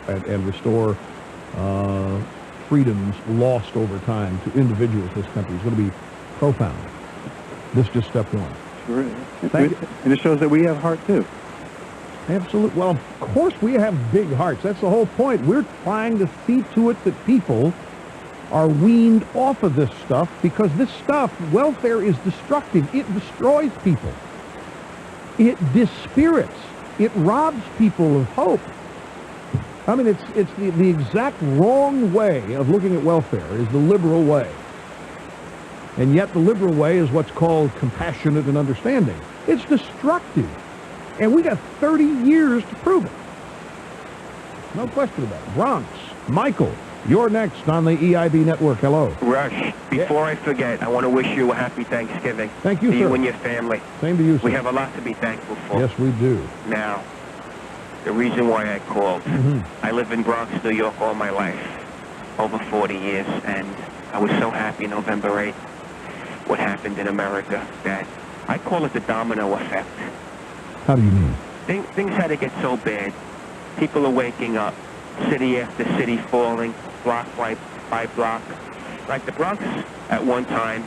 and restore freedoms lost over time to individuals in this country is going to be profound. This is just step one. Sure is. And it shows that we have heart, too. Absolutely. Well, of course we have big hearts. That's the whole point. We're trying to see to it that people are weaned off of this stuff, because this stuff, welfare, is destructive. It destroys people. It dispirits. It robs people of hope. I mean, it's the exact wrong way of looking at welfare is the liberal way. And yet the liberal way is what's called compassionate and understanding. It's destructive. And we got 30 years to prove it. No question about it. Bronx, Michael, you're next on the EIB network. Hello. Rush, before I forget, I want to wish you a happy Thanksgiving. Thank you, to sir. you and your family. Same to you, sir. We have a lot to be thankful for. Yes, we do. Now, the reason why I called, I live in Bronx, New York all my life, over 40 years, and I was so happy November 8th, what happened in America, that I call it the domino effect. How do you mean? Things had to get so bad. People are waking up, city after city falling, block by block. Like the Bronx at one time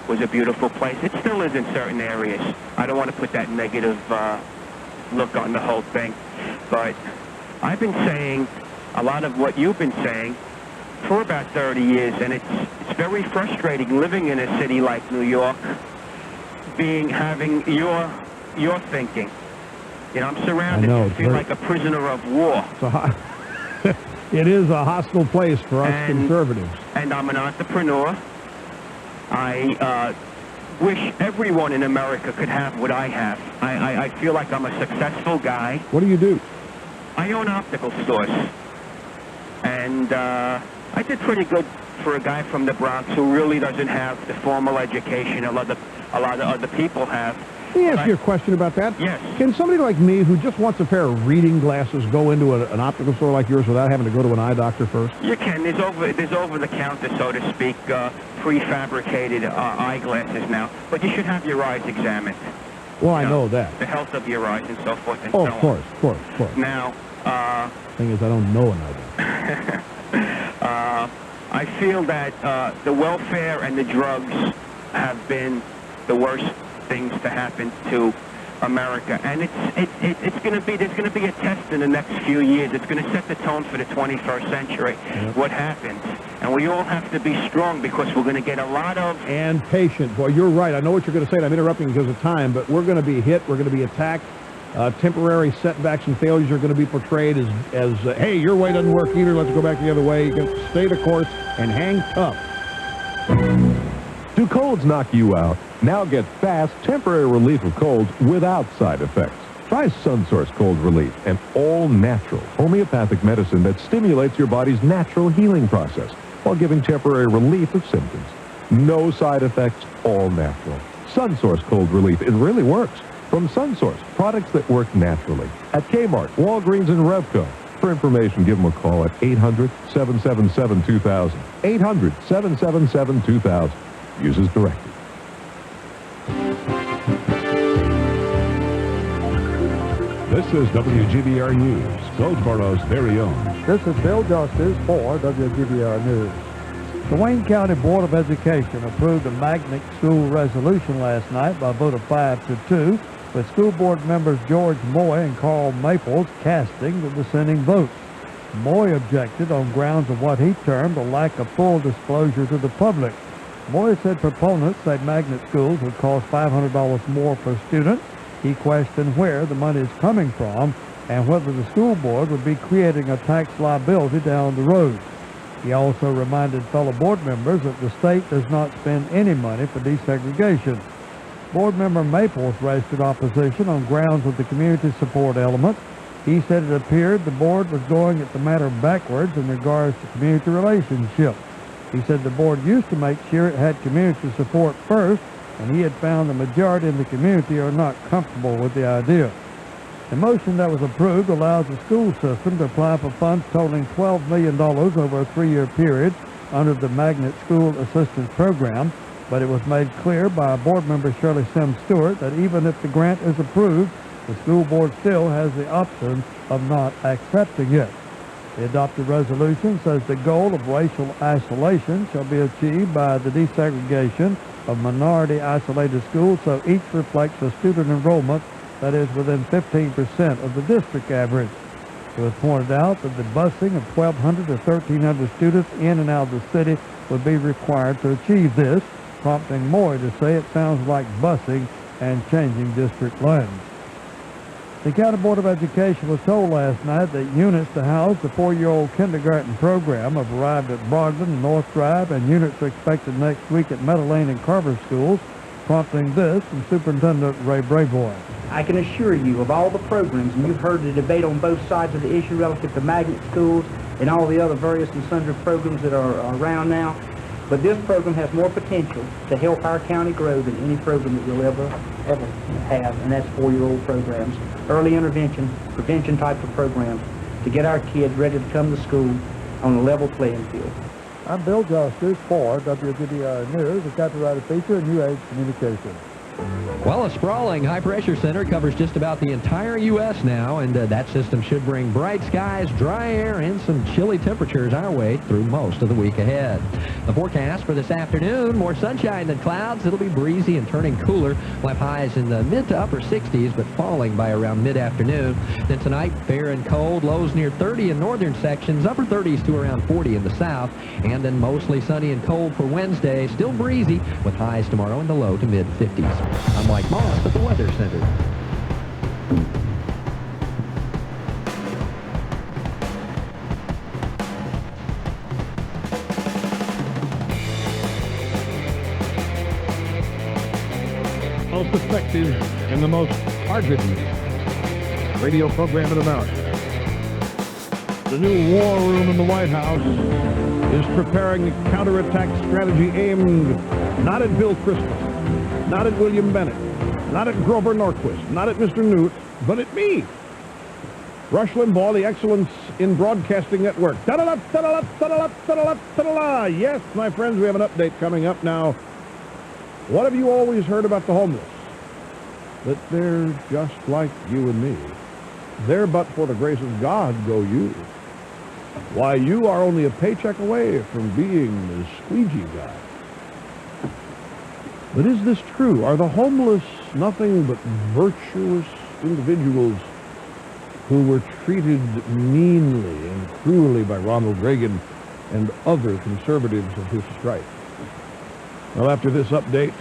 was a beautiful place. It still is in certain areas. I don't want to put that negative look on the whole thing. But I've been saying a lot of what you've been saying for about 30 years, and it's very frustrating living in a city like New York, having your thinking. You know, I'm surrounded. I feel like a prisoner of war. It is a hostile place for us conservatives. And I'm an entrepreneur. I wish everyone in America could have what I have. I feel like I'm a successful guy. What do you do? I own optical stores. And I did pretty good for a guy from the Bronx who really doesn't have the formal education a lot of other people have. Let me ask you a question about that. Yes. Can somebody like me who just wants a pair of reading glasses go into an optical store like yours without having to go to an eye doctor first? You can. There's over-the-counter, so to speak, prefabricated eyeglasses now. But you should have your eyes examined. Well, I know that. The health of your eyes and so forth and so on. Of course. Now, thing is, I don't know an eye doctor. I feel that the welfare and the drugs have been the worst things to happen to America, and it's going to be, there's going to be a test in the next few years. It's going to set the tone for the 21st century. What happens, and we all have to be strong, because we're going to get a lot of and patient. Boy, you're right. I know what you're going to say, and I'm interrupting because of time, but we're going to be hit. We're going to be attacked. Temporary setbacks and failures are going to be portrayed as hey, your way doesn't work either. Let's go back the other way. You can stay the course and hang tough. Do colds knock you out? Now get fast, temporary relief of colds without side effects. Try SunSource Cold Relief, an all-natural homeopathic medicine that stimulates your body's natural healing process while giving temporary relief of symptoms. No side effects, all natural. SunSource Cold Relief, it really works. From SunSource, products that work naturally. At Kmart, Walgreens, and Revco. For information, give them a call at 800-777-2000. 800-777-2000. Use as directed. This is WGBR News, Goldsboro's very own. This is Bill Justice for WGBR News. The Wayne County Board of Education approved a magnet school resolution last night by a vote of 5-2, with school board members George Moy and Carl Maples casting the dissenting vote. Moy objected on grounds of what he termed a lack of full disclosure to the public. Moy said proponents say magnet schools would cost $500 more per student. He questioned where the money is coming from and whether the school board would be creating a tax liability down the road. He also reminded fellow board members that the state does not spend any money for desegregation. Board member Maples registered opposition on grounds of the community support element. He said it appeared the board was going at the matter backwards in regards to community relationship. He said the board used to make sure it had community support first, and he had found the majority in the community are not comfortable with the idea. The motion that was approved allows the school system to apply for funds totaling $12 million over a 3-year period under the Magnet School Assistance Program, but it was made clear by board member Shirley Sims Stewart that even if the grant is approved, the school board still has the option of not accepting it. The adopted resolution says the goal of racial isolation shall be achieved by the desegregation of minority isolated schools so each reflects a student enrollment that is within 15% of the district average. It was pointed out that the busing of 1,200 to 1,300 students in and out of the city would be required to achieve this, prompting Moy to say it sounds like busing and changing district lines. The County Board of Education was told last night that units to house the 4-year-old kindergarten program have arrived at Brogdon and North Drive, and units are expected next week at Meadow Lane and Carver schools, prompting this from Superintendent Ray Brayboy. I can assure you of all the programs, and you've heard the debate on both sides of the issue relative to magnet schools and all the other various and sundry programs that are around now, but this program has more potential to help our county grow than any program that we'll ever have, and that's 4-year-old programs, early intervention, prevention type of programs to get our kids ready to come to school on a level playing field. I'm Bill Justice for WGBR News, a copyrighted feature in New Age Communications. Well, a sprawling high-pressure center covers just about the entire U.S. now, and that system should bring bright skies, dry air, and some chilly temperatures our way through most of the week ahead. The forecast for this afternoon, more sunshine than clouds. It'll be breezy and turning cooler. We'll have highs in the mid to upper 60s, but falling by around mid-afternoon. Then tonight, fair and cold, lows near 30 in northern sections, upper 30s to around 40 in the south, and then mostly sunny and cold for Wednesday. Still breezy, with highs tomorrow in the low to mid-50s. I'm Mike Moss at the Weather Center. Most effective and the most hard-hitting radio program in America. The new war room in the White House is preparing a counterattack strategy aimed not at Bill Kristol, not at William Bennett, not at Grover Norquist, not at Mr. Newt, but at me. Rush Limbaugh, the Excellence in Broadcasting Network. Da-da-da, da-da-da, da-da-da, da-da-da, da-da-da. Yes, my friends, we have an update coming up now. What have you always heard about the homeless? That they're just like you and me. There but for the grace of God go you. Why, you are only a paycheck away from being the squeegee guy. But is this true? Are the homeless nothing but virtuous individuals who were treated meanly and cruelly by Ronald Reagan and other conservatives of his stripe? Well, after this update,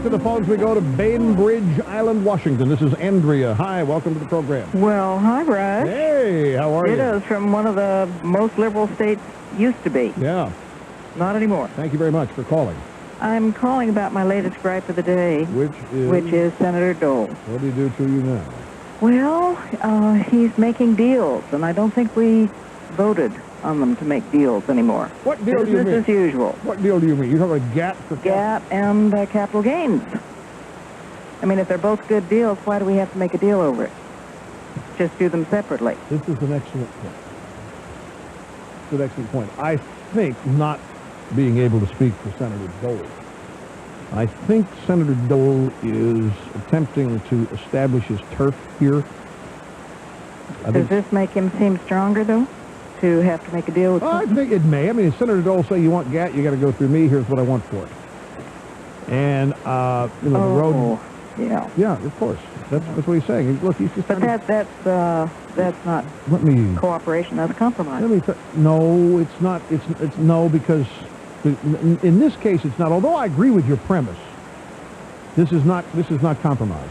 to the phones we go to Bainbridge Island, Washington. This is Andrea. Hi, welcome to the program. Well, hi, Russ. Hey, how are you? Dittos from one of the most liberal states used to be. Yeah. Not anymore. Thank you very much for calling. I'm calling about my latest gripe of the day, Which is Senator Dole. What did he do to you now? Well, he's making deals, and I don't think we voted on them to make deals anymore. What deal do you mean? Business as usual. What deal do you mean? You're talking about GAT for GAT and capital gains. I mean, if they're both good deals, why do we have to make a deal over it? Just do them separately. This is an excellent point. It's an excellent point. I think, not being able to speak for Senator Dole, I think Senator Dole is attempting to establish his turf here. Does this make him seem stronger, though, to have to make a deal with I think it may. I mean, if Senator Dole say you want GAT, you got to go through me. Here's what I want for it. And, the road... Yeah. Yeah, of course. That's what he's saying. Look, he's just... But that's not cooperation. That's compromise. No, it's not. It's no, because in this case it's not. Although I agree with your premise, this is not compromise.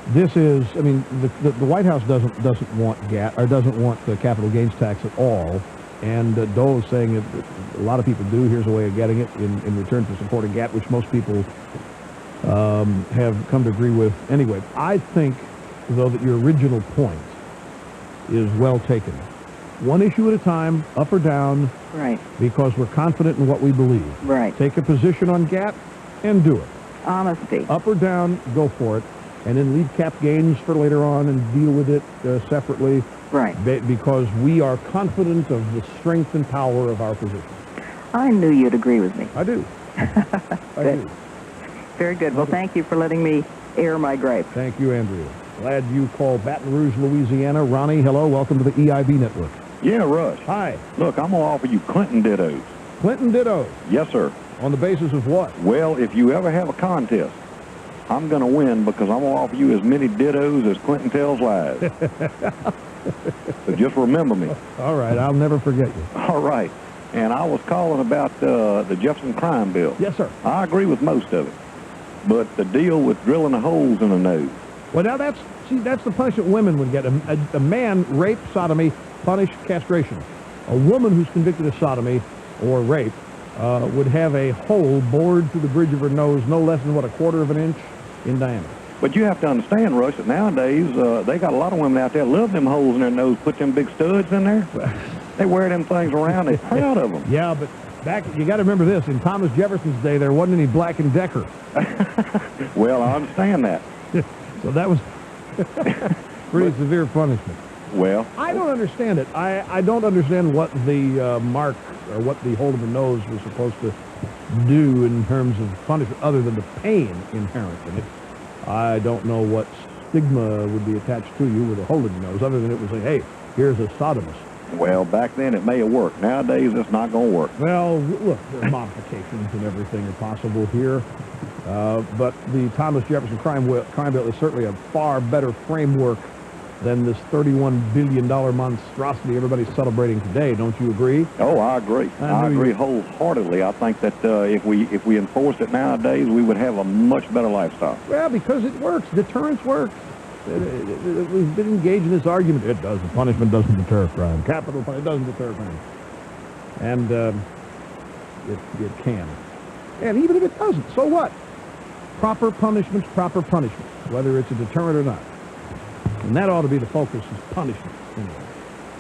This is. I mean, the White House doesn't want GAT or doesn't want the capital gains tax at all. And Dole is saying that a lot of people do. Here's a way of getting it in return for supporting GAT, which most people have come to agree with anyway. I think, though, that your original point is well taken. One issue at a time, up or down, right? Because we're confident in what we believe. Right. Take a position on GAT and do it. Honesty. Up or down, go for it. And then leave cap gains for later on and deal with it separately. Right. Because we are confident of the strength and power of our position. I knew you'd agree with me. I do. I do. Very good. Well, thank you for letting me air my gripe. Thank you, Andrea. Glad you called Baton Rouge, Louisiana. Ronnie, hello. Welcome to the EIB network. Yeah, Rush. Hi. Look, I'm going to offer you Clinton dittos. Clinton dittos? Yes, sir. On the basis of what? Well, if you ever have a contest, I'm going to win because I'm going to offer you as many dittos as Clinton tells lies. So just remember me. All right. I'll never forget you. All right. And I was calling about the Jefferson crime bill. Yes, sir. I agree with most of it. But the deal with drilling the holes in the nose. Well, now that's the punishment women would get. A man, rape, sodomy, punished castration. A woman who's convicted of sodomy or rape would have a hole bored through the bridge of her nose no less than, what, a quarter of an inch in diameter. But you have to understand, Rush, that nowadays they got a lot of women out there love them holes in their nose, put them big studs in there. They wear them things around. They're proud of them. Yeah, but you got to remember this. In Thomas Jefferson's day, there wasn't any Black & Decker. Well, I understand that. So that was pretty severe punishment. Well, I don't understand it. I don't understand what the mark or what the hole in the nose was supposed to do in terms of punishment other than the pain inherent in it. I don't know what stigma would be attached to you with a hole in your nose other than it would say, hey, here's a sodomist. Well, back then it may have worked. Nowadays it's not going to work. Well, look, there are modifications and everything are possible here. But the Thomas Jefferson crime bill is certainly a far better framework than this $31 billion monstrosity everybody's celebrating today. Don't you agree? Oh, I agree. I agree wholeheartedly. I think that if we enforced it nowadays, we would have a much better lifestyle. Well, because it works. Deterrence works. We've been engaged in this argument. It doesn't. Punishment doesn't deter crime. Capital punishment doesn't deter crime. And it can. And even if it doesn't, so what? Proper punishment's proper punishment, whether it's a deterrent or not. And that ought to be the focus, is punishment.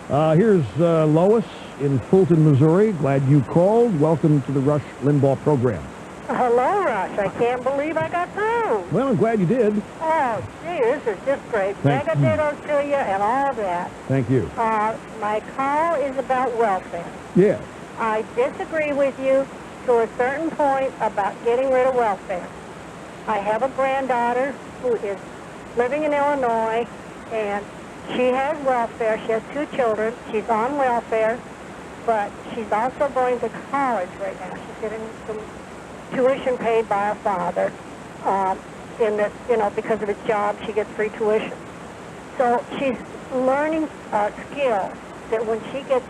Here's Lois in Fulton, Missouri. Glad you called. Welcome to the Rush Limbaugh program. Hello, Rush. I can't believe I got through. Well, I'm glad you did. Oh, gee, this is just great. Thank Mega dittos to you and all that. Thank you. My call is about welfare. Yes. I disagree with you to a certain point about getting rid of welfare. I have a granddaughter who is living in Illinois, and she has welfare. She has 2 children. She's on welfare, but she's also going to college right now. She's getting some tuition paid by her father. Because of his job, she gets free tuition. So she's learning a skill that when she gets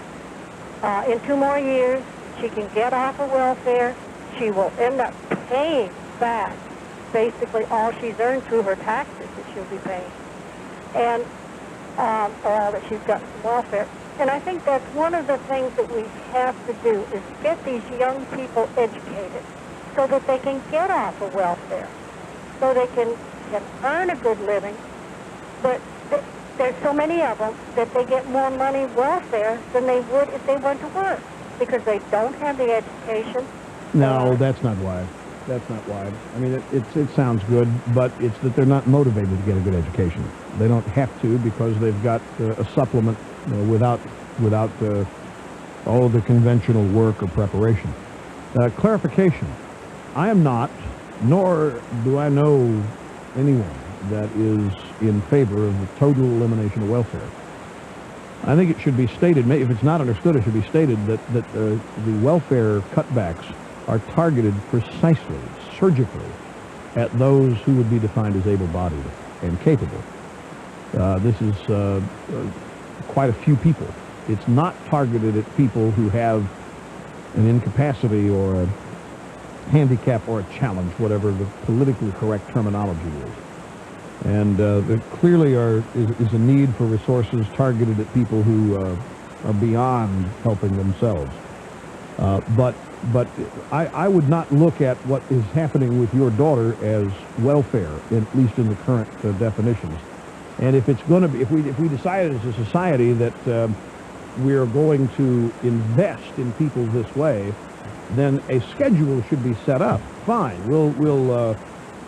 in 2 more years, she can get off of welfare. She will end up paying back basically all she's earned through her taxes that she'll be paying, and all that she's gotten from welfare. And I think that's one of the things that we have to do is get these young people educated so that they can get off of welfare, so they can earn a good living. But there's so many of them that they get more money welfare than they would if they went to work because they don't have the education. No, that's not why. That's not why. I mean, it sounds good, but it's that they're not motivated to get a good education. They don't have to because they've got a supplement without all the conventional work or preparation. Clarification. I am not, nor do I know anyone that is in favor of the total elimination of welfare. I think it should be stated, if it's not understood, it should be stated that the welfare cutbacks are targeted precisely, surgically, at those who would be defined as able-bodied and capable. This is quite a few people. It's not targeted at people who have an incapacity or a handicap or a challenge, whatever the politically correct terminology is. And there clearly is a need for resources targeted at people who are beyond helping themselves. But I would not look at what is happening with your daughter as welfare, at least in the current definitions. And if it's going to be, if we decided as a society that we're going to invest in people this way, then a schedule should be set up. Fine, we'll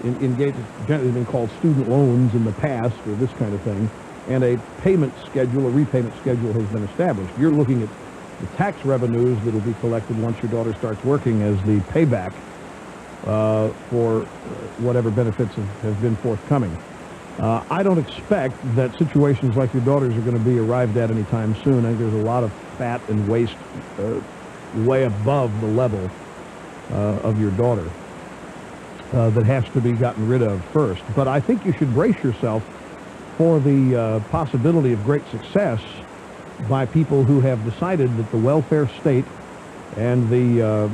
engage. Generally been called student loans in the past, or this kind of thing, and a payment schedule, a repayment schedule has been established. You're looking at the tax revenues that will be collected once your daughter starts working as the payback for whatever benefits have been forthcoming. I don't expect that situations like your daughter's are going to be arrived at anytime soon. I think there's a lot of fat and waste way above the level of your daughter that has to be gotten rid of first. But I think you should brace yourself for the possibility of great success by people who have decided that the welfare state and the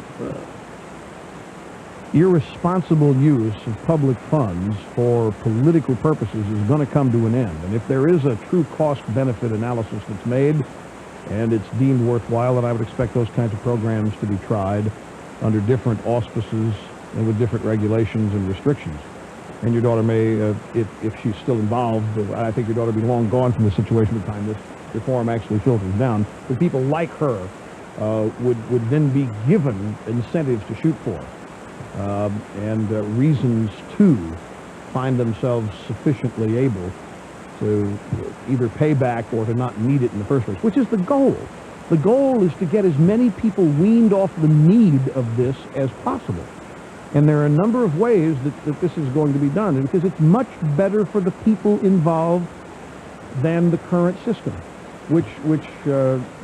irresponsible use of public funds for political purposes is going to come to an end. And if there is a true cost-benefit analysis that's made and it's deemed worthwhile, then I would expect those kinds of programs to be tried under different auspices and with different regulations and restrictions. And your daughter may, if she's still involved, I think your daughter will be long gone from the situation by the time this reform actually filters down, but people like her would then be given incentives to shoot for and reasons to find themselves sufficiently able to either pay back or to not need it in the first place, which is the goal. The goal is to get as many people weaned off the need of this as possible. And there are a number of ways that this is going to be done, and because it's much better for the people involved than the current system, which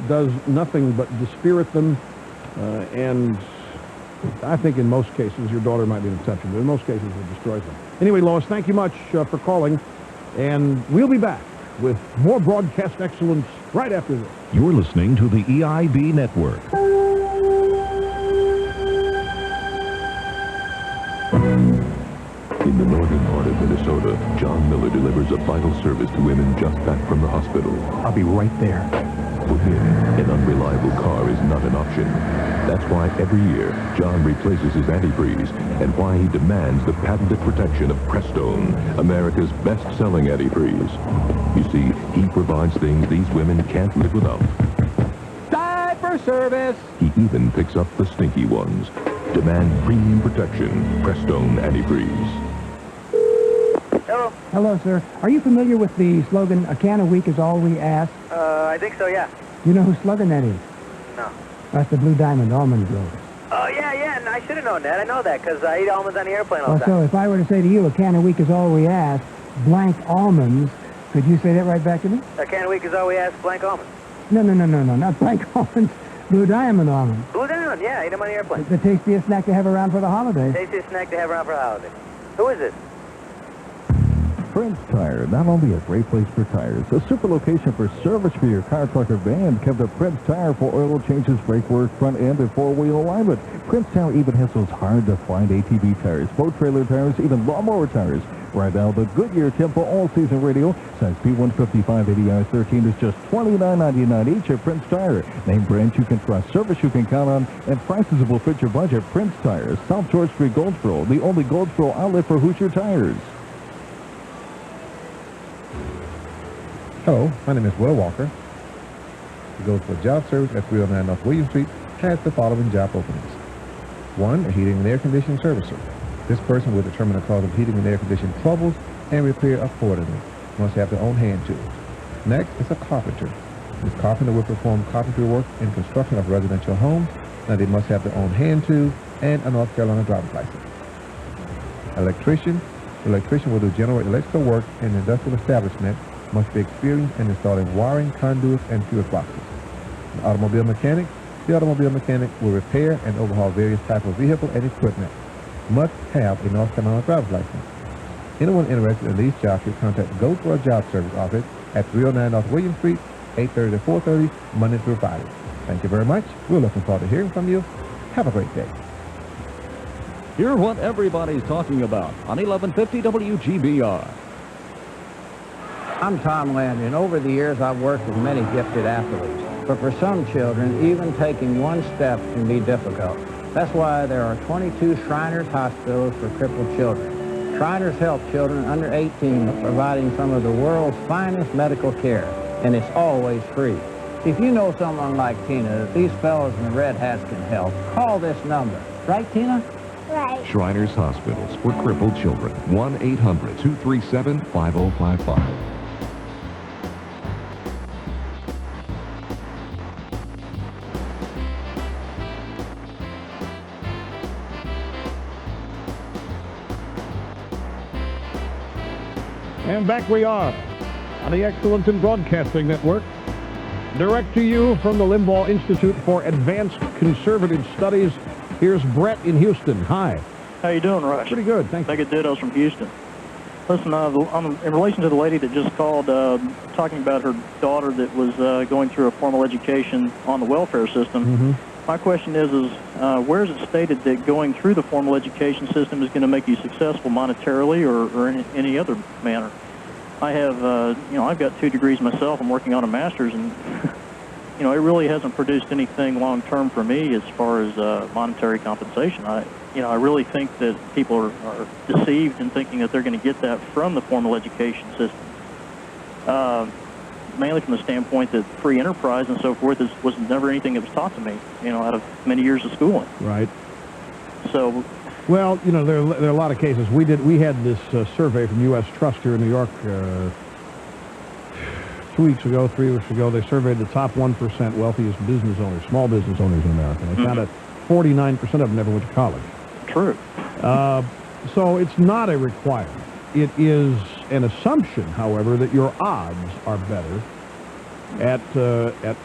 does nothing but dispirit them, and I think in most cases, your daughter might be an exception, but in most cases it destroys them. Anyway, Lois, thank you much for calling, and we'll be back with more broadcast excellence right after this. You're listening to the EIB Network. In the northern part of Minnesota, John Miller delivers a vital service to women just back from the hospital. I'll be right there. For him, an unreliable car is not an option. That's why every year, John replaces his antifreeze, and why he demands the patented protection of Prestone, America's best-selling antifreeze. You see, he provides things these women can't live without. Diaper service! He even picks up the stinky ones. Demand premium protection, Prestone antifreeze. Hello. Hello, sir. Are you familiar with the slogan, "A can a week is all we ask"? I think so, yeah. You know whose slogan that is? No. That's the Blue Diamond Almond Grove. Oh, yeah, and I should have known that. I know that because I eat almonds on the airplane all the So time. if I were to say to you, "A can a week is all we ask," blank almonds, could you say that right back to me? A can a week is all we ask, blank almonds. No, not blank almonds. Blue Diamond almonds. Blue Diamond, yeah, eat them on the airplane. The tastiest snack to have around for the holidays. Tastiest snack to have around for a holiday. Who is this? Prince Tire, not only a great place for tires, a super location for service for your car, truck, or van. Come to Prince Tire for oil changes, brake work, front end, and four-wheel alignment. Prince Tire even has those hard-to-find ATV tires, boat trailer tires, even lawnmower tires. Right now, the Goodyear Tempo all-season radio, size P155 ADI-13 is just $29.99 each at Prince Tire. Name brands you can trust, service you can count on, and prices will fit your budget. Prince Tire, South George Street, Goldsboro, the only Goldsboro outlet for Hoosier tires. Hello, my name is Will Walker. He goes for job service at 309 North William Street, has the following job openings. 1, a heating and air conditioning servicer. This person will determine the cause of heating and air conditioning troubles and repair accordingly. Must have their own hand tools. Next is a carpenter. This carpenter will perform carpentry work in construction of residential homes. Now they must have their own hand tools and a North Carolina driver's license. Electrician. The electrician will do general electrical work in an industrial establishment. Must be experienced in installing wiring, conduits, and fuse boxes. An automobile mechanic. The automobile mechanic will repair and overhaul various types of vehicle and equipment. Must have a North Carolina driver's license. Anyone interested in these jobs should contact Go for a Job Service office at 309 North William Street, 8:30 to 4:30, Monday through Friday. Thank you very much. We're looking forward to hearing from you. Have a great day. Hear what everybody's talking about on 1150 WGBR. I'm Tom Landy, and over the years I've worked with many gifted athletes. But for some children, even taking one step can be difficult. That's why there are 22 Shriners hospitals for crippled children. Shriners help children under 18 by providing some of the world's finest medical care, and it's always free. If you know someone like Tina that these fellows in the red hats can help, call this number. Right, Tina? Right. Shriners Hospitals for crippled children. 1-800-237-5055. And back we are on the Excellence in Broadcasting Network. Direct to you from the Limbaugh Institute for Advanced Conservative Studies. Here's Brett in Houston. Hi. How you doing, Rush? Pretty good, thank you. Megan Dittos from Houston. Listen, in relation to the lady that just called, talking about her daughter that was going through a formal education on the welfare system, my question is where is it stated that going through the formal education system is going to make you successful monetarily or in any other manner? I have, I've got 2 degrees myself. I'm working on a master's, and, it really hasn't produced anything long-term for me as far as monetary compensation. I really think that people are deceived in thinking that they're going to get that from the formal education system. Mainly from the standpoint that free enterprise and so forth was never anything that was taught to me, out of many years of schooling. Right. So, well, there are a lot of cases. We had this survey from U.S. Trust here in New York 3 weeks ago. They surveyed the top 1% wealthiest business owners, small business owners in America. They found that 49% of them never went to college. True. So it's not a requirement. It is an assumption, however, that your odds are better at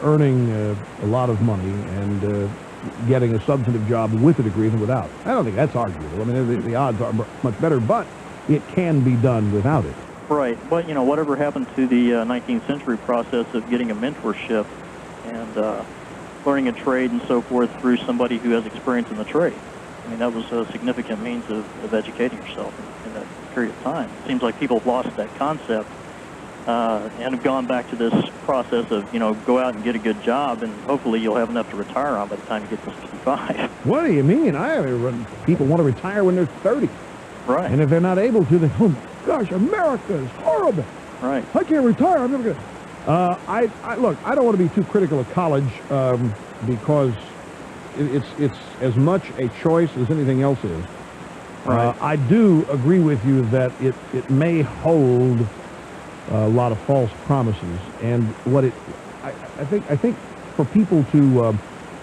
earning a lot of money and getting a substantive job with a degree than without. I don't think that's arguable. I mean, the odds are much better, but it can be done without it. Right. But, whatever happened to the 19th century process of getting a mentorship and learning a trade and so forth through somebody who has experience in the trade? I mean, that was a significant means of educating yourself in that period of time. It seems like people have lost that concept and have gone back to this process of, go out and get a good job, and hopefully you'll have enough to retire on by the time you get to 65. What do you mean? People want to retire when they're 30. Right. And if they're not able to, they go, oh, gosh, America is horrible. Right. I can't retire. I'm never going to. Look, I don't want to be too critical of college because it's as much a choice as anything else is. Right. I do agree with you that it may hold a lot of false promises, and what I think for people to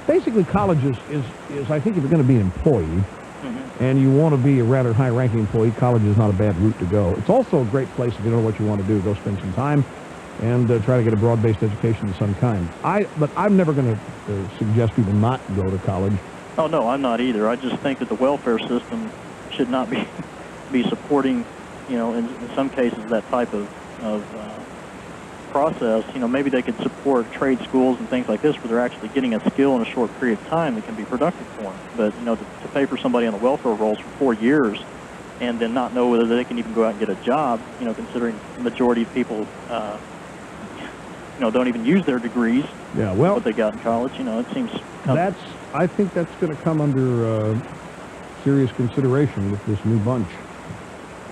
basically college is I think if you're going to be an employee and you want to be a rather high-ranking employee, college is not a bad route to go. It's also a great place if you know what you want to do. Go spend some time and try to get a broad-based education of some kind. But I'm never going to suggest people not go to college. Oh, no, I'm not either. I just think that the welfare system should not be supporting, you know, in some cases, that type of process, you know, maybe they could support trade schools and things like this where they're actually getting a skill in a short period of time that can be productive for them. But, you know, to pay for somebody on the welfare rolls for 4 years and then not know whether they can even go out and get a job, you know, considering the majority of people, you know, don't even use their degrees. Yeah, well, what they got in college, you know, it seems. I think that's going to come under serious consideration with this new bunch.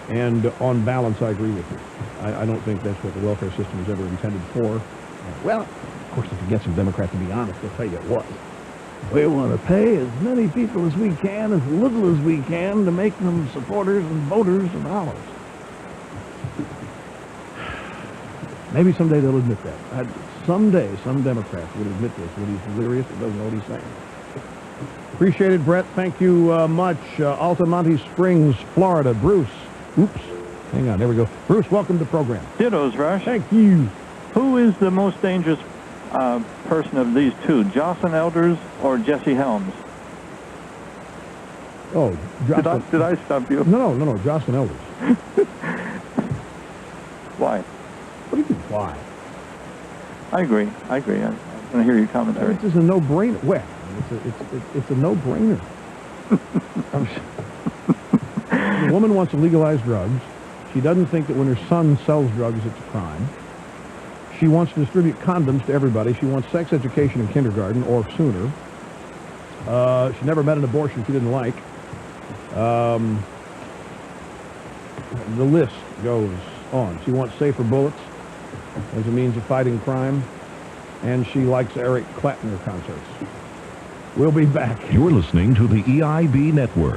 And on balance, I agree with you. I don't think that's what the welfare system was ever intended for. Well, of course, if you get some Democrats to be honest, they'll tell you it was. We want to pay as many people as we can, as little as we can, to make them supporters and voters of ours. Maybe someday they'll admit that. Someday, some Democrats will admit this when he's delirious and doesn't know what he's saying. Appreciate it, Brett. Thank you much. Altamonte Springs, Florida. Bruce. Oops. Hang on. There we go. Bruce, welcome to the program. Dittos, Rush. Thank you. Who is the most dangerous person of these two, Jocelyn Elders or Jesse Helms? Oh, did I stop you? No. Jocelyn Elders. Why? What do you mean, why? I agree. I want to hear your commentary. This is a no-brainer. Well, it's a no-brainer. The woman wants to legalize drugs. She doesn't think that when her son sells drugs, it's a crime. She wants to distribute condoms to everybody. She wants sex education in kindergarten or sooner. She never met an abortion she didn't like. The list goes on. She wants safer bullets as a means of fighting crime. And she likes Eric Clapton concerts. We'll be back. You're listening to the EIB Network.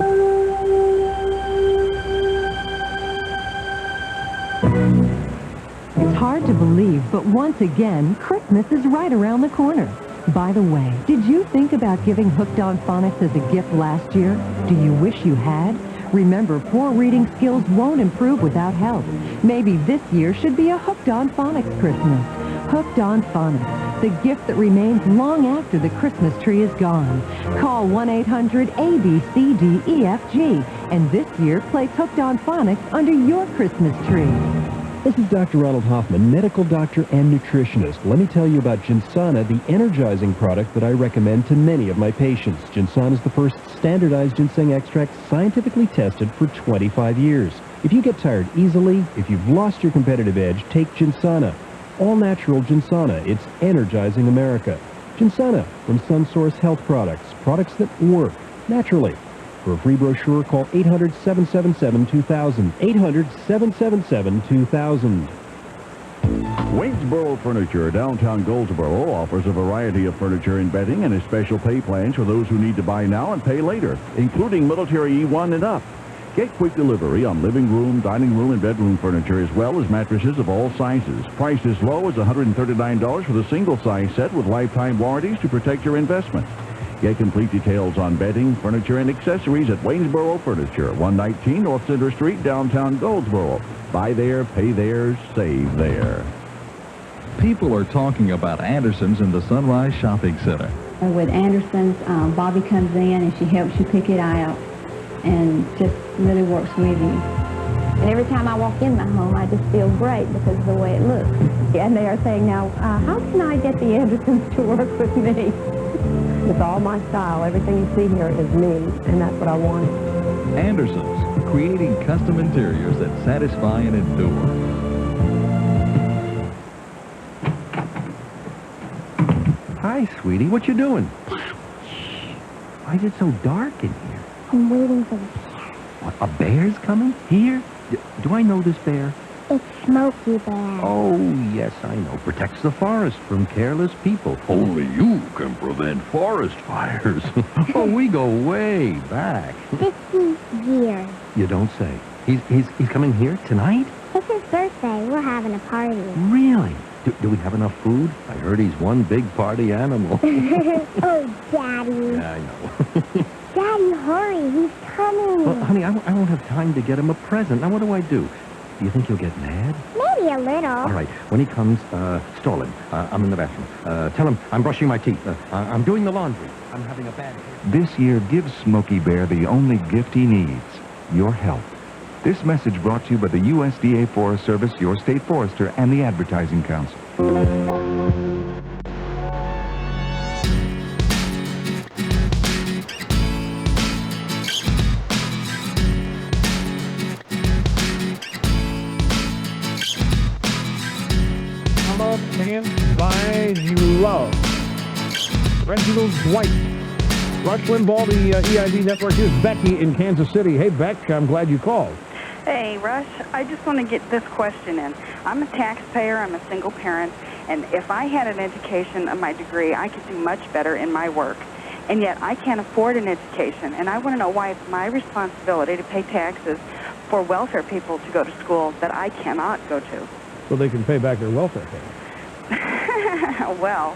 It's hard to believe, but once again, Christmas is right around the corner. By the way, did you think about giving Hooked on Phonics as a gift last year? Do you wish you had? Remember, poor reading skills won't improve without help. Maybe this year should be a Hooked on Phonics Christmas. Hooked on Phonics, the gift that remains long after the Christmas tree is gone. Call 1-800-ABCDEFG, and this year place Hooked on Phonics under your Christmas tree. This is Dr. Ronald Hoffman, medical doctor and nutritionist. Let me tell you about Ginsana, the energizing product that I recommend to many of my patients. Ginsana is the first standardized ginseng extract scientifically tested for 25 years. If you get tired easily, if you've lost your competitive edge, take Ginsana. All-natural Ginsana. It's energizing America. Ginsana from SunSource Health Products. Products that work naturally. For a free brochure, call 800-777-2000. 800-777-2000. Waynesboro Furniture, downtown Goldsboro, offers a variety of furniture and bedding and a special pay plans for those who need to buy now and pay later, including military E1 and up. Get quick delivery on living room, dining room, and bedroom furniture, as well as mattresses of all sizes. Price as low as $139 for the single-size set with lifetime warranties to protect your investment. Get complete details on bedding, furniture, and accessories at Waynesboro Furniture, 119 North Center Street, downtown Goldsboro. Buy there, pay there, save there. People are talking about Anderson's in the Sunrise Shopping Center. With Anderson's, Bobby comes in and she helps you pick it out and just really works with you. And every time I walk in my home, I just feel great because of the way it looks. And they are saying now, how can I get the Andersons to work with me? It's all my style. Everything you see here is me, and that's what I want. Anderson's, creating custom interiors that satisfy and endure. Hi, sweetie. What you doing? Why is it so dark in here? I'm waiting for the bear. What, a bear's coming? Here? Do I know this bear? It's Smokey Bear. Oh, yes, I know. Protects the forest from careless people. Only you can prevent forest fires. Oh, we go way back. 50 years. You don't say. He's coming here tonight? It's his birthday. We're having a party. Really? Do we have enough food? I heard he's one big party animal. Oh, Daddy. Yeah, I know. Daddy, hurry. He's coming. Well, honey, I won't have time to get him a present. Now, what do I do? Do you think he'll get mad? Maybe a little. All right. When he comes, stall him. I'm in the bathroom. Tell him I'm brushing my teeth. I'm doing the laundry. I'm having a bad day. This year, give Smokey Bear the only gift he needs, your help. This message brought to you by the USDA Forest Service, your state forester, and the Advertising Council. Come up and buy you love. Reginald Dwight. Rush Limbaugh, the EIB network. Here's Becky in Kansas City. Hey, Beck, I'm glad you called. Hey, Rush, I just want to get this question in. I'm a taxpayer, I'm a single parent, and if I had an education of my degree, I could do much better in my work. And yet I can't afford an education, and I want to know why it's my responsibility to pay taxes for welfare people to go to school that I cannot go to. So they can pay back their welfare payment. Well,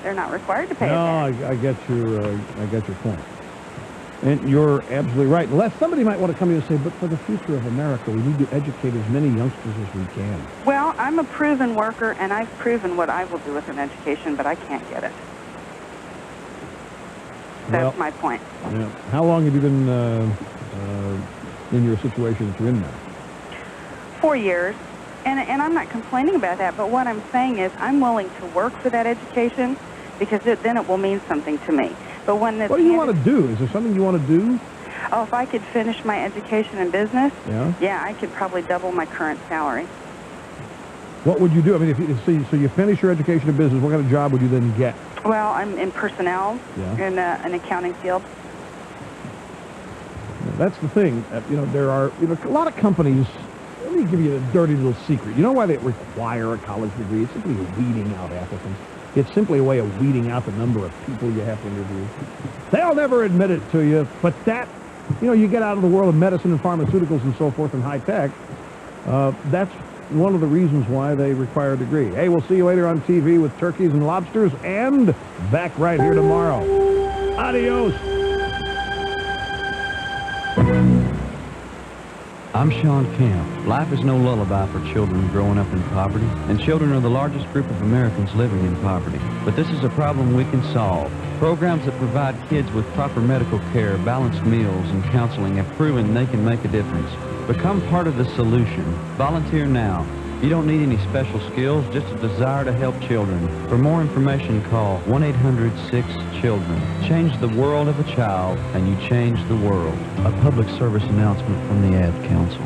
they're not required to pay it No, back. I get your point. And you're absolutely right. Unless somebody might want to come in and say, but for the future of America, we need to educate as many youngsters as we can. Well, I'm a proven worker, and I've proven what I will do with an education, but I can't get it. That's my point. Yeah. How long have you been in your situation that you're in now? 4 years. And I'm not complaining about that, but what I'm saying is I'm willing to work for that education because then it will mean something to me. But when it's What do you want to do? Is there something you want to do? Oh, if I could finish my education in business, Yeah. I could probably double my current salary. What would you do? I mean, so you finish your education in business, what kind of job would you then get? Well, I'm in personnel in an accounting field. That's the thing. There are a lot of companies. Let me give you a dirty little secret. You know why they require a college degree? It's simply weeding out applicants. It's simply a way of weeding out the number of people you have to interview. They'll never admit it to you, but you get out of the world of medicine and pharmaceuticals and so forth and high tech. That's one of the reasons why they require a degree. Hey, we'll see you later on TV with turkeys and lobsters, and back right here tomorrow. Adios. I'm Sean Camp. Life is no lullaby for children growing up in poverty, and children are the largest group of Americans living in poverty. But this is a problem we can solve. Programs that provide kids with proper medical care, balanced meals, and counseling have proven they can make a difference. Become part of the solution. Volunteer now. You don't need any special skills, just a desire to help children. For more information, call 1-800-6-CHILDREN. Change the world of a child, and you change the world. A public service announcement from the Ad Council.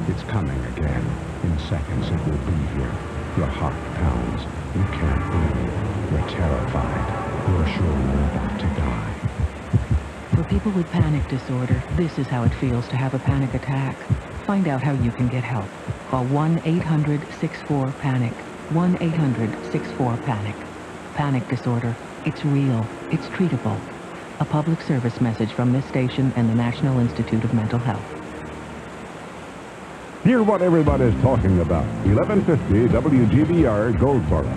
It's coming again. In seconds it will be here. Your heart pounds. You can't breathe. You're terrified. You're sure you're about to die. For people with panic disorder, this is how it feels to have a panic attack. Find out how you can get help. Call 1-800-64-PANIC. 1-800-64-PANIC. Panic disorder. It's real. It's treatable. A public service message from this station and the National Institute of Mental Health. Hear what everybody's talking about. 1150 WGBR Goldsboro.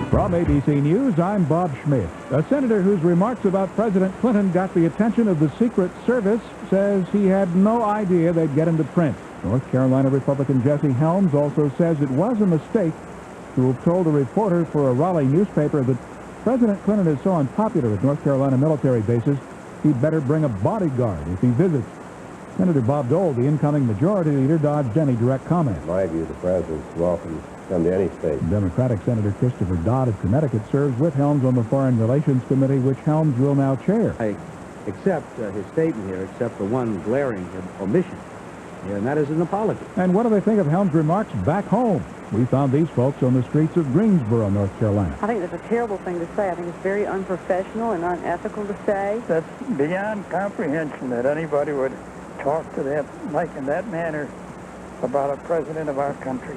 From ABC News, I'm Bob Schmidt. A senator whose remarks about President Clinton got the attention of the Secret Service says he had no idea they'd get into print. North Carolina Republican Jesse Helms also says it was a mistake to have told a reporter for a Raleigh newspaper that President Clinton is so unpopular at North Carolina military bases, he'd better bring a bodyguard if he visits. Senator Bob Dole, the incoming majority leader, dodged any direct comment. In my view, the president's welcome to come to any state. Democratic Senator Christopher Dodd of Connecticut serves with Helms on the Foreign Relations Committee, which Helms will now chair. I accept his statement here, except for one glaring omission, and that is an apology. And what do they think of Helms' remarks back home? We found these folks on the streets of Greensboro, North Carolina. I think that's a terrible thing to say. I think it's very unprofessional and unethical to say. That's beyond comprehension that anybody would talk to that, like in that manner, about a president of our country,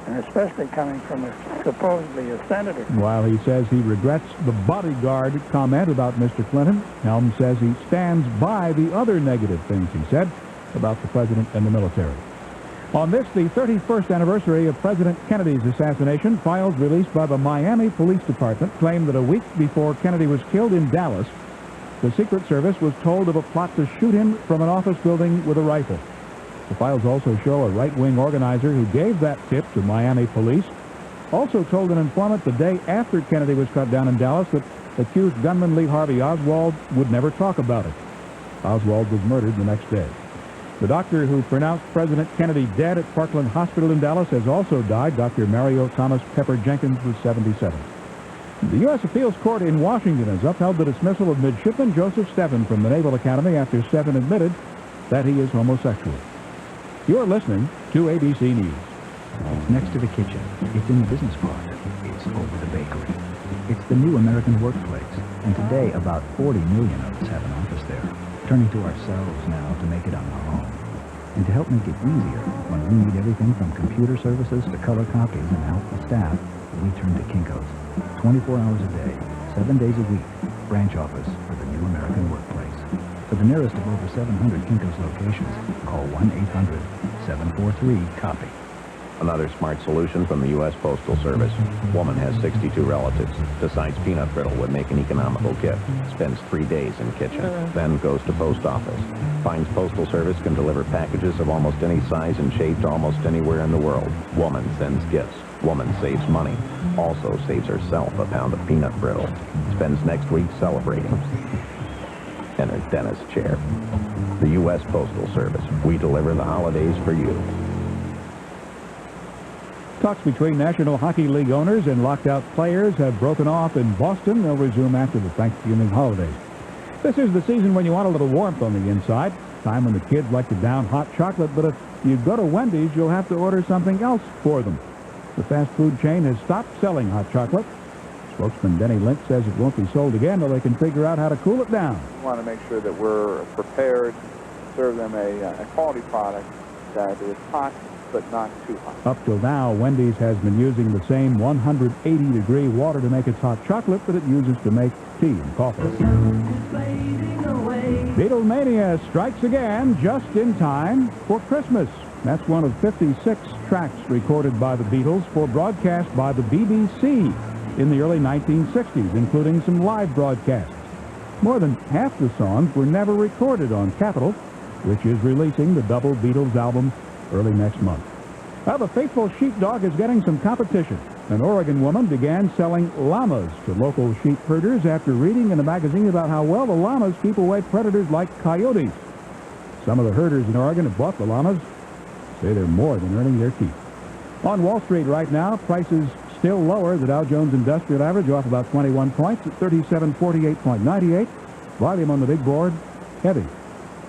and especially coming from supposedly a senator. While he says he regrets the bodyguard comment about Mr. Clinton, Helms says he stands by the other negative things he said about the president and the military. On this, the 31st anniversary of President Kennedy's assassination, files released by the Miami Police Department claim that a week before Kennedy was killed in Dallas, the Secret Service was told of a plot to shoot him from an office building with a rifle. The files also show a right-wing organizer who gave that tip to Miami police also told an informant the day after Kennedy was cut down in Dallas that accused gunman Lee Harvey Oswald would never talk about it. Oswald was murdered the next day. The doctor who pronounced President Kennedy dead at Parkland Hospital in Dallas has also died. Dr. Mario Thomas Pepper Jenkins was 77. The U.S. Appeals Court in Washington has upheld the dismissal of Midshipman Joseph Steffen from the Naval Academy after Steffen admitted that he is homosexual. You're listening to ABC News. It's next to the kitchen. It's in the business park. It's over the bakery. It's the new American workplace. And today, about 40 million of us have an office there. Turning to ourselves now to make it our home. And to help make it easier, when we need everything from computer services to color copies and help the staff, we turn to Kinko's. 24 hours a day, 7 days a week. Branch office for the new American workplace. For the nearest of over 700 Kinko's locations, call 1-800-743-COPY. Another smart solution from the U.S. Postal Service. Woman has 62 relatives. Decides peanut brittle would make an economical gift. Spends 3 days in kitchen. Then goes to post office. Finds Postal Service can deliver packages of almost any size and shape to almost anywhere in the world. Woman sends gifts. Woman saves money. Also saves herself a pound of peanut brittle. Spends next week celebrating. In her dentist chair. The U.S. Postal Service. We deliver the holidays for you. Talks between National Hockey League owners and locked-out players have broken off in Boston. They'll resume after the Thanksgiving holidays. This is the season when you want a little warmth on the inside. Time when the kids like to down hot chocolate, but if you go to Wendy's, you'll have to order something else for them. The fast food chain has stopped selling hot chocolate. Spokesman Denny Lynch says it won't be sold again until they can figure out how to cool it down. We want to make sure that we're prepared to serve them a quality product that is hot but not too hot. Up till now, Wendy's has been using the same 180-degree water to make its hot chocolate that it uses to make tea and coffee. Beatlemania strikes again just in time for Christmas. That's one of 56 tracks recorded by the Beatles for broadcast by the BBC in the early 1960s, including some live broadcasts. More than half the songs were never recorded on Capitol, which is releasing the double Beatles album early next month. Well, the faithful sheepdog is getting some competition. An Oregon woman began selling llamas to local sheep herders after reading in a magazine about how well the llamas keep away predators like coyotes. Some of the herders in Oregon have bought the llamas, say they're more than earning their keep. On Wall Street right now, prices still lower. The Dow Jones Industrial Average off about 21 points at 3748.98. Volume on the big board, heavy.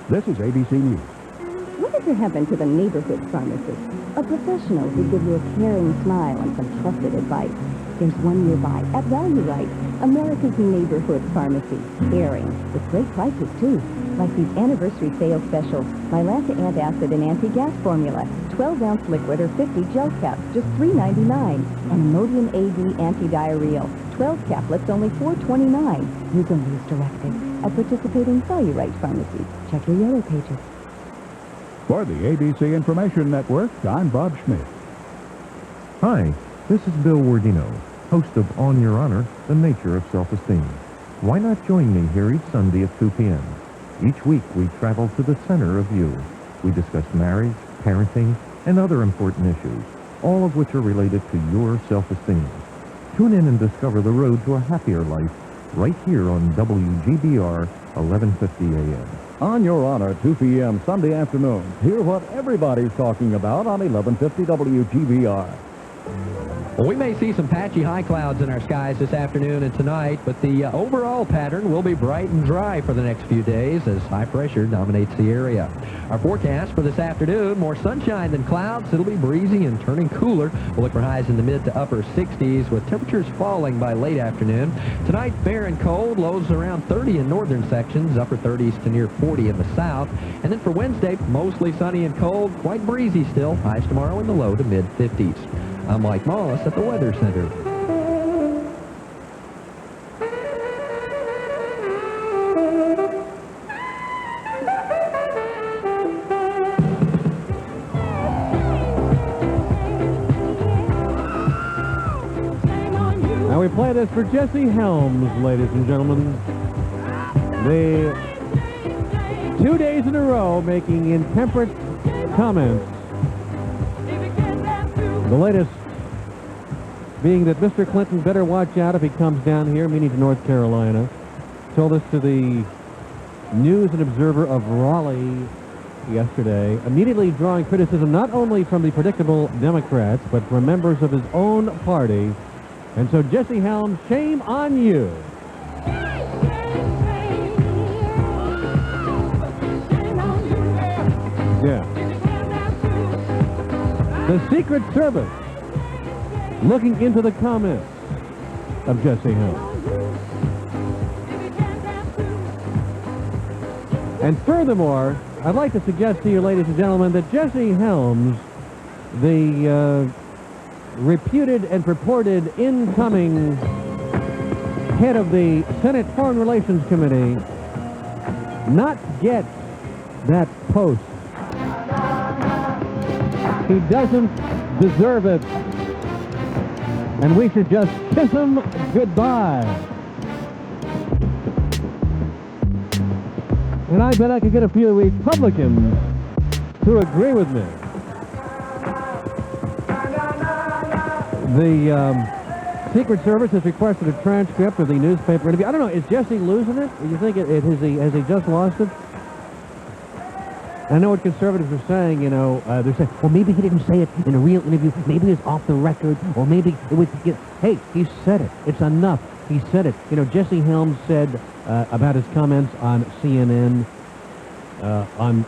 This is ABC News. Whatever happened to the neighborhood pharmacist? A professional who gives you a caring smile and some trusted advice. There's one nearby at Value Right, America's neighborhood pharmacy. Caring, with great prices too, like these anniversary sale specials. Mylanta antacid and anti-gas formula, 12-ounce liquid or 50 gel caps, just $3.99. And Imodium AD anti-diarrheal, 12 caplets, only $4.29. Use only as directed at participating Value Right pharmacies. Check your yellow pages. For the ABC Information Network, I'm Bob Schmidt. Hi, this is Bill Wardino, host of On Your Honor, The Nature of Self-Esteem. Why not join me here each Sunday at 2 p.m.? Each week we travel to the center of you. We discuss marriage, parenting, and other important issues, all of which are related to your self-esteem. Tune in and discover the road to a happier life right here on WGBR 1150 a.m. On Your Honor, 2 p.m. Sunday afternoon. Hear what everybody's talking about on 1150 WGBR. Well, we may see some patchy high clouds in our skies this afternoon and tonight, but the overall pattern will be bright and dry for the next few days as high pressure dominates the area. Our forecast for this afternoon, more sunshine than clouds. It'll be breezy and turning cooler. We'll look for highs in the mid to upper 60s with temperatures falling by late afternoon. Tonight, fair and cold, lows around 30 in northern sections, upper 30s to near 40 in the south. And then for Wednesday, mostly sunny and cold, quite breezy still. Highs tomorrow in the low to mid 50s. I'm Mike Moss at the Weather Center. Now we play this for Jesse Helms, ladies and gentlemen. The 2 days in a row making intemperate comments. The latest being that Mr. Clinton better watch out if he comes down here, meaning to North Carolina. Told this to the News and Observer of Raleigh yesterday, immediately drawing criticism not only from the predictable Democrats, but from members of his own party. And so, Jesse Helms, shame on you. Yeah. The Secret Service looking into the comments of Jesse Helms. And furthermore, I'd like to suggest to you, ladies and gentlemen, that Jesse Helms, the reputed and purported incoming head of the Senate Foreign Relations Committee, not get that post. He doesn't deserve it. And we should just kiss him goodbye. And I bet I could get a few Republicans to agree with me. The Secret Service has requested a transcript of the newspaper interview. I don't know, is Jesse losing it? Do you think has he just lost it? I know what conservatives are saying, you know, they're saying, well, maybe he didn't say it in a real interview, maybe it's off the record, or maybe it was, hey, he said it, it's enough, he said it. You know, Jesse Helms said about his comments on CNN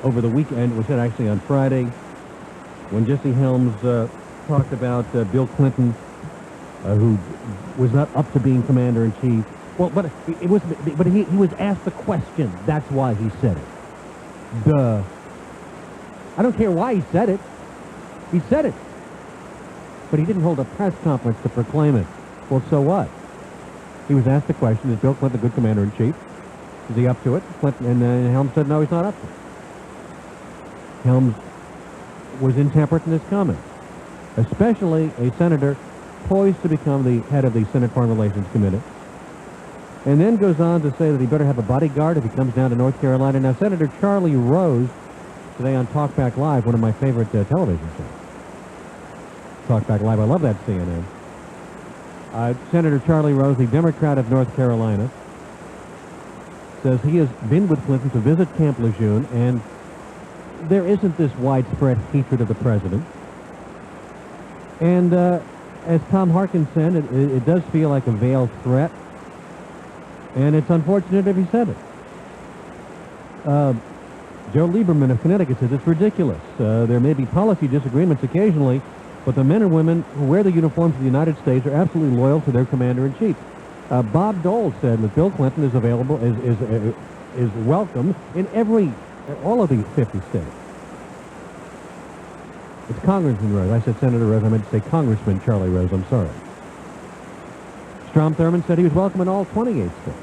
over the weekend, was it actually on Friday, when Jesse Helms talked about Bill Clinton, who was not up to being commander-in-chief. Well, but he was asked the question, that's why he said it. Duh. I don't care why he said it. He said it. But he didn't hold a press conference to proclaim it. Well, so what? He was asked the question, is Bill Clinton a good commander-in-chief? Is he up to it? Clinton, and Helms said, no, he's not up to it. Helms was intemperate in his comments, especially a senator poised to become the head of the Senate Foreign Relations Committee. And then goes on to say that he better have a bodyguard if he comes down to North Carolina. Now, Senator Charlie Rose, today on Talkback Live, one of my favorite television shows. Talkback Live, I love that CNN. Senator Charlie Rose, the Democrat of North Carolina, says he has been with Clinton to visit Camp Lejeune, and there isn't this widespread hatred of the president. And as Tom Harkin said, it does feel like a veiled threat. And it's unfortunate if he said it. Joe Lieberman of Connecticut says it's ridiculous. There may be policy disagreements occasionally, but the men and women who wear the uniforms of the United States are absolutely loyal to their commander-in-chief. Bob Dole said that Bill Clinton is available, is welcome in all of the 50 states. It's Congressman Rose. I said Senator Rose. I meant to say Congressman Charlie Rose. I'm sorry. Strom Thurmond said he was welcome in all 28 states.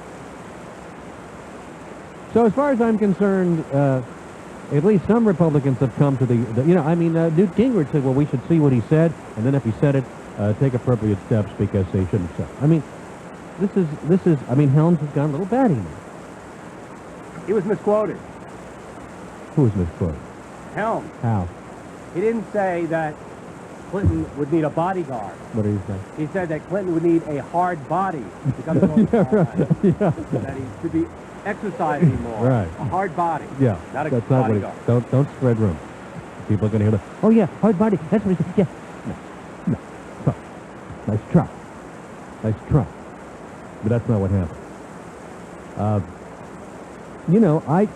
So as far as I'm concerned, at least some Republicans have come to Newt Gingrich said, well, we should see what he said, and then if he said it, take appropriate steps because they shouldn't say. I mean, Helms has gone a little batty now. He was misquoted. Who was misquoted? Helms. How? He didn't say that Clinton would need a bodyguard. What did he say? He said that Clinton would need a hard body to come to North Carolina. Yeah. That he should be exercising more. Right. A hard body. Yeah. Not a That's bodyguard. not what don't spread rumors. People are going to hear that. Oh, yeah, hard body. That's what he said. Yeah. No. Tough. Nice try. Nice try. But that's not what happened.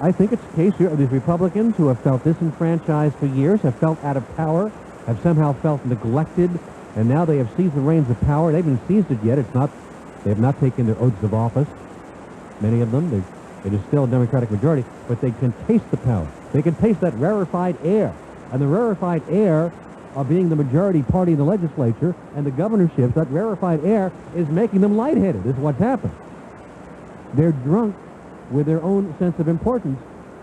I think it's a case here of these Republicans who have felt disenfranchised for years, have felt out of power, have somehow felt neglected, and now they have seized the reins of power. They haven't seized it yet. They have not taken their oaths of office. Many of them, it is still a Democratic majority, but they can taste the power. They can taste that rarefied air. And the rarefied air of being the majority party in the legislature and the governorships, that rarefied air is making them lightheaded, is what's happened. They're drunk with their own sense of importance,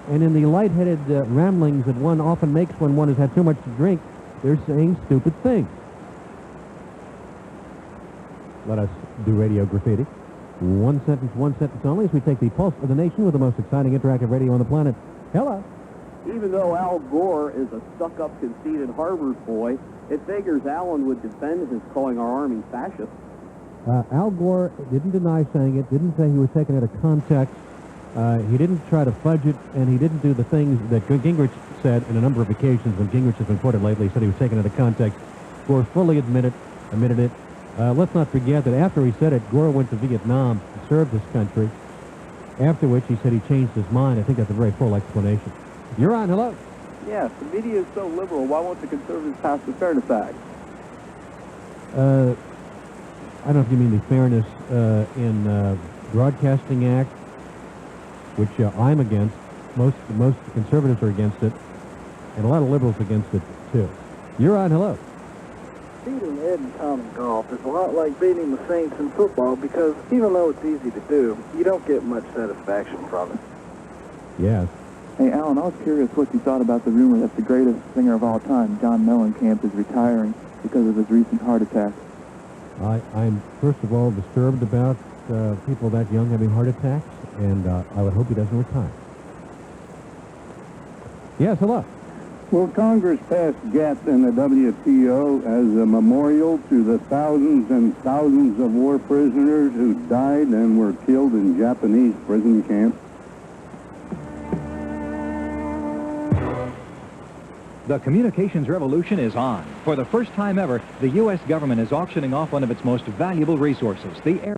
and in the lightheaded ramblings that one often makes when one has had too much to drink, they're saying stupid things. Let us do radio graffiti. One sentence only, as we take the pulse of the nation with the most exciting interactive radio on the planet. Hello. Even though Al Gore is a stuck-up, conceited Harvard boy, it figures Allen would defend his calling our army fascist. Al Gore didn't deny saying it, didn't say he was taken out of context. He didn't try to fudge it, and he didn't do the things that Gingrich said in a number of occasions when Gingrich has been quoted lately. He said he was taken out of context. Gore fully admitted it. Let's not forget that after he said it, Gore went to Vietnam and served his country, after which he said he changed his mind. I think that's a very full explanation. You're on. Hello. Yes, the media is so liberal. Why won't the conservatives pass the Fairness Act? I don't know if you mean the Fairness in Broadcasting Act, which I'm against. Most conservatives are against it, and a lot of liberals against it, too. You're on. Hello. Beating Ed and Tom in golf is a lot like beating the Saints in football because even though it's easy to do, you don't get much satisfaction from it. Yes. Hey, Alan, I was curious what you thought about the rumor that the greatest singer of all time, John Mellencamp, is retiring because of his recent heart attack. I'm, first of all, disturbed about people that young having heart attacks, and I would hope he doesn't retire. Yes, hello. Will Congress pass GATT and the WTO as a memorial to the thousands and thousands of war prisoners who died and were killed in Japanese prison camps? The communications revolution is on. For the first time ever, the U.S. government is auctioning off one of its most valuable resources, the air.